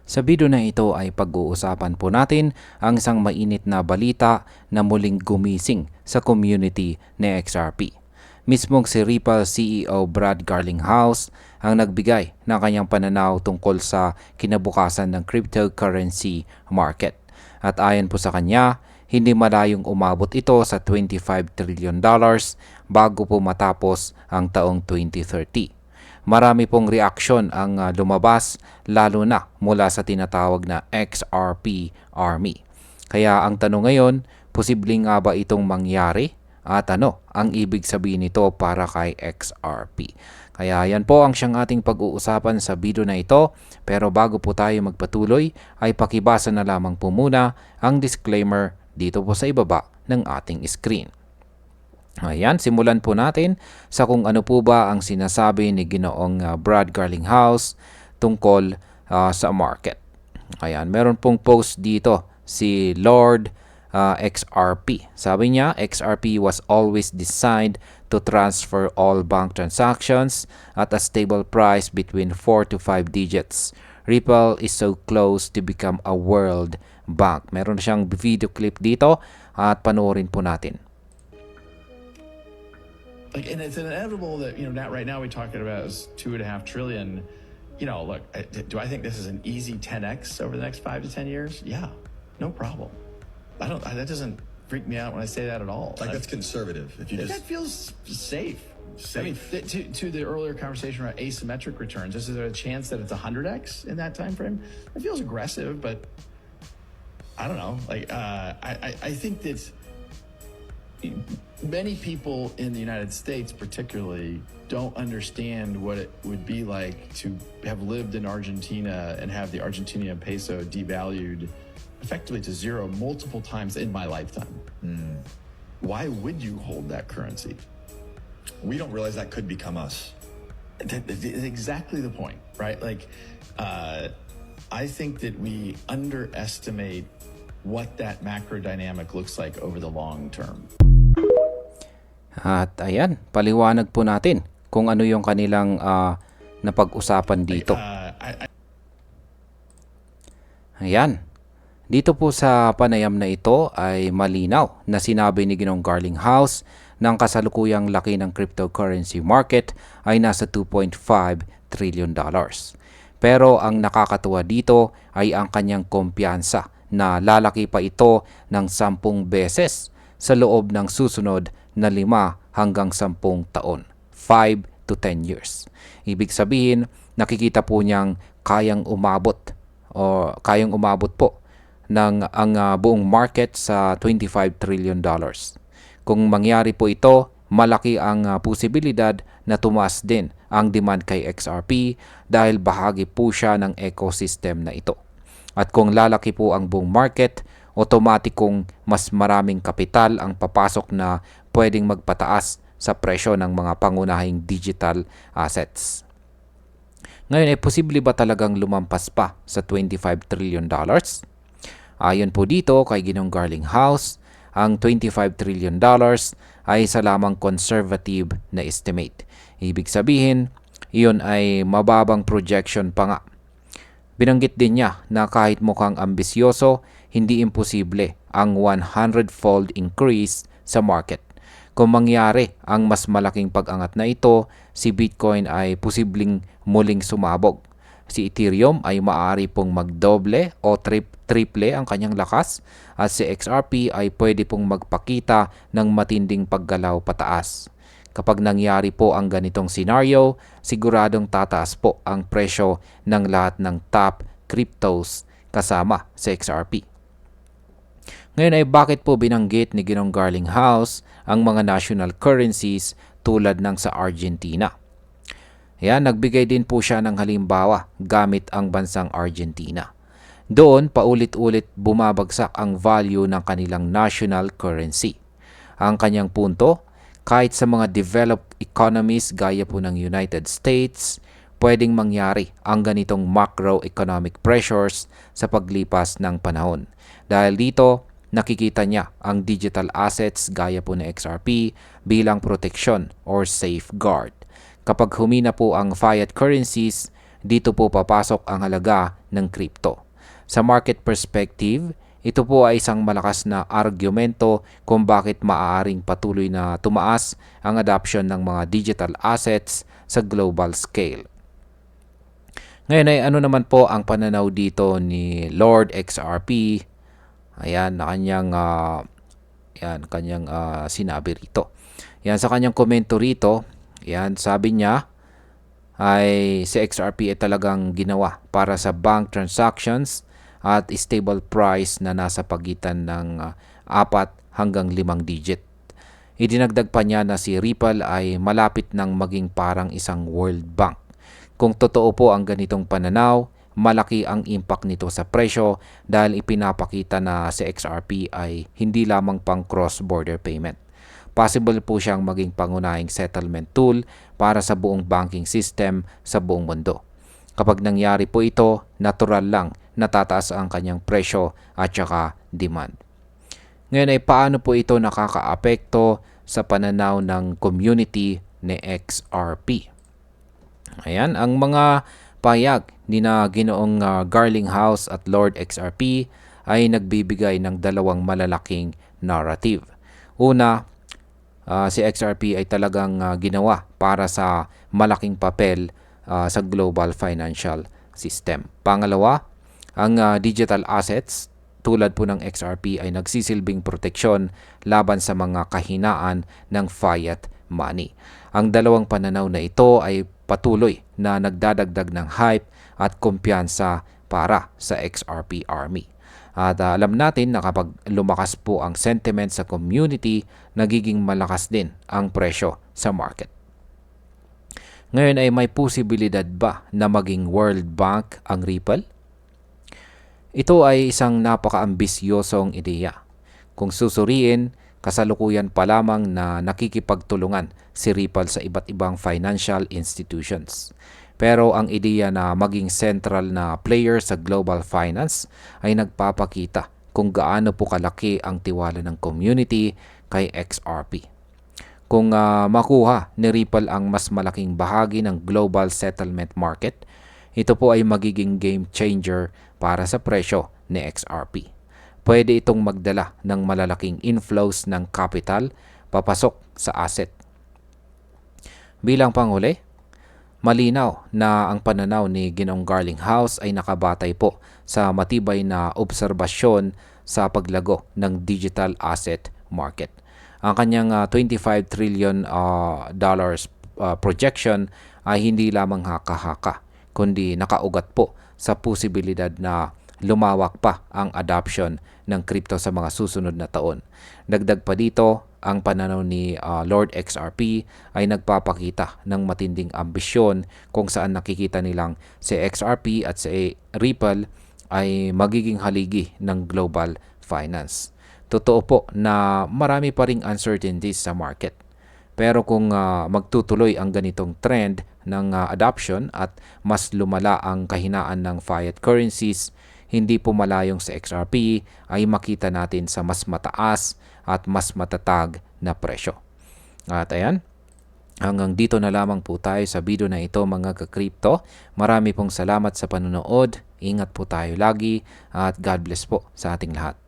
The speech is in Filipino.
Sa video na ito ay pag-uusapan po natin ang isang mainit na balita na muling gumising sa community ni XRP. Mismong si Ripple CEO Brad Garlinghouse ang nagbigay ng kanyang pananaw tungkol sa kinabukasan ng cryptocurrency market. At ayon po sa kanya, hindi malayong umabot ito sa $25 trillion bago po matapos ang taong 2030. Marami pong reaksyon ang lumabas lalo na mula sa tinatawag na XRP Army. Kaya ang tanong ngayon, posibleng nga ba itong mangyari? At ano ang ibig sabihin nito para kay XRP? Kaya yan po ang siyang ating pag-uusapan sa video na ito. Pero bago po tayo magpatuloy, ay pakibasa na lamang po muna ang disclaimer dito po sa ibaba ng ating screen. Ayan, simulan po natin sa kung ano po ba ang sinasabi ni Ginoong Brad Garlinghouse tungkol sa market. Ayan, meron pong post dito si Lord XRP. Sabi niya, XRP was always designed to transfer all bank transactions at a stable price between 4 to 5 digits. Ripple is so close to become a world bank. Meron siyang video clip dito at panoorin po natin. And it's inevitable that, right now we're talking about is 2.5 trillion. Look, do I think this is an easy 10x over the next 5 to 10 years? Yeah, no problem. That doesn't freak me out when I say that at all. That's conservative. If you that feels safe. To the earlier conversation about asymmetric returns, is there a chance that it's 100x in that time frame? It feels aggressive, but I don't know. I think that many people in the United States particularly don't understand what it would be like to have lived in Argentina and have the Argentinian peso devalued effectively to zero multiple times in my lifetime. Why would you hold that currency? We don't realize that could become us. That's exactly the point, right? I think that we underestimate what that macro dynamic looks like over the long term. At ayan, paliwanag po natin kung ano yung kanilang napag-usapan dito. Ayan. Dito po sa panayam na ito ay malinaw na sinabi ni Ginoong Garlinghouse na ang kasalukuyang laki ng cryptocurrency market ay nasa $2.5 trillion. Pero ang nakakatuwa dito ay ang kanyang kumpiyansa na lalaki pa ito ng 10 beses sa loob ng susunod na 5 hanggang 10 taon, 5 to 10 years. Ibig sabihin, nakikita po niyang kayang umabot po ng ang buong market sa $25 trillion. Kung mangyari po ito, malaki ang posibilidad na tumaas din ang demand kay XRP dahil bahagi po siya ng ecosystem na ito. At kung lalaki po ang buong market, otomatikong mas maraming kapital ang papasok na pwedeng magpataas sa presyo ng mga pangunahing digital assets. Ngayon ay posible ba talagang lumampas pa sa $25 trillion? Ayon po dito kay Ginoong Garlinghouse, ang $25 trillion ay isa lamang conservative na estimate. Ibig sabihin, iyon ay mababang projection pa nga. Binanggit din niya na kahit mukhang ambisyoso, hindi imposible ang 100-fold increase sa market. Kung mangyari ang mas malaking pag-angat na ito, si Bitcoin ay posibleng muling sumabog. Si Ethereum ay maaari pong magdoble o triple ang kanyang lakas at si XRP ay pwede pong magpakita ng matinding paggalaw pataas. Kapag nangyari po ang ganitong senaryo, siguradong tataas po ang presyo ng lahat ng top cryptos kasama sa XRP. Ngayon ay bakit po binanggit ni Ginoong Garlinghouse ang mga national currencies tulad ng sa Argentina? Yan, nagbigay din po siya ng halimbawa gamit ang bansang Argentina. Doon paulit-ulit bumabagsak ang value ng kanilang national currency. Ang kanyang punto, kahit sa mga developed economies gaya po ng United States, pwedeng mangyari ang ganitong macroeconomic pressures sa paglipas ng panahon. Dahil dito, nakikita niya ang digital assets gaya po ng XRP bilang protection or safeguard. Kapag humina po ang fiat currencies, dito po papasok ang halaga ng crypto. Sa market perspective, ito po ay isang malakas na argumento kung bakit maaaring patuloy na tumaas ang adoption ng mga digital assets sa global scale. Ngayon ay ano naman po ang pananaw dito ni Lord XRP? Ayan, na kanyang sinabi rito. Yan, sa kanyang komento rito, yan, sabi niya ay si XRP ay talagang ginawa para sa bank transactions at stable price na nasa pagitan ng 4 hanggang 5 digit. Idinagdag pa niya na si Ripple ay malapit ng maging parang isang World Bank. Kung totoo po ang ganitong pananaw, malaki ang impact nito sa presyo dahil ipinapakita na si XRP ay hindi lamang pang cross-border payment. Possible po siyang maging pangunahing settlement tool para sa buong banking system sa buong mundo. Kapag nangyari po ito, natural lang natataas ang kanyang presyo at saka demand. Ngayon ay paano po ito nakakaapekto sa pananaw ng community ni XRP? Ayan, ang mga payag ni na Ginoong Garlinghouse at Lord XRP ay nagbibigay ng dalawang malalaking narrative. Una, si XRP ay talagang ginawa para sa malaking papel sa global financial system. Pangalawa, ang digital assets tulad po ng XRP ay nagsisilbing proteksyon laban sa mga kahinaan ng fiat money. Ang dalawang pananaw na ito ay patuloy na nagdadagdag ng hype at kumpiyansa para sa XRP Army. At alam natin na kapag lumakas po ang sentiment sa community, nagiging malakas din ang presyo sa market. Ngayon ay may posibilidad ba na maging World Bank ang Ripple? Ito ay isang napaka-ambisyosong ideya. Kung susuriin, kasalukuyan pa lamang na nakikipagtulungan si Ripple sa iba't ibang financial institutions. Pero ang ideya na maging central na player sa global finance ay nagpapakita kung gaano po kalaki ang tiwala ng community kay XRP. Kung makuha ni Ripple ang mas malaking bahagi ng global settlement market, ito po ay magiging game changer para sa presyo ni XRP. Pwede itong magdala ng malalaking inflows ng capital papasok sa asset. Bilang panghuli, malinaw na ang pananaw ni Ginoong Garlinghouse ay nakabatay po sa matibay na obserbasyon sa paglago ng digital asset market. Ang kanyang $25 trillion projection ay hindi lamang haka-haka, kundi nakaugat po sa posibilidad na lumawak pa ang adoption ng crypto sa mga susunod na taon. Dagdag pa dito, ang pananaw ni Lord XRP ay nagpapakita ng matinding ambisyon kung saan nakikita nilang si XRP at si Ripple ay magiging haligi ng global finance. Totoo po na marami pa ring uncertainties sa market. Pero kung magtutuloy ang ganitong trend ng adoption at mas lumala ang kahinaan ng fiat currencies, hindi po malayong sa XRP ay makita natin sa mas mataas at mas matatag na presyo. At ayan, hanggang dito na lamang po tayo sa video na ito mga ka-crypto. Marami pong salamat sa panonood. Ingat po tayo lagi at God bless po sa ating lahat.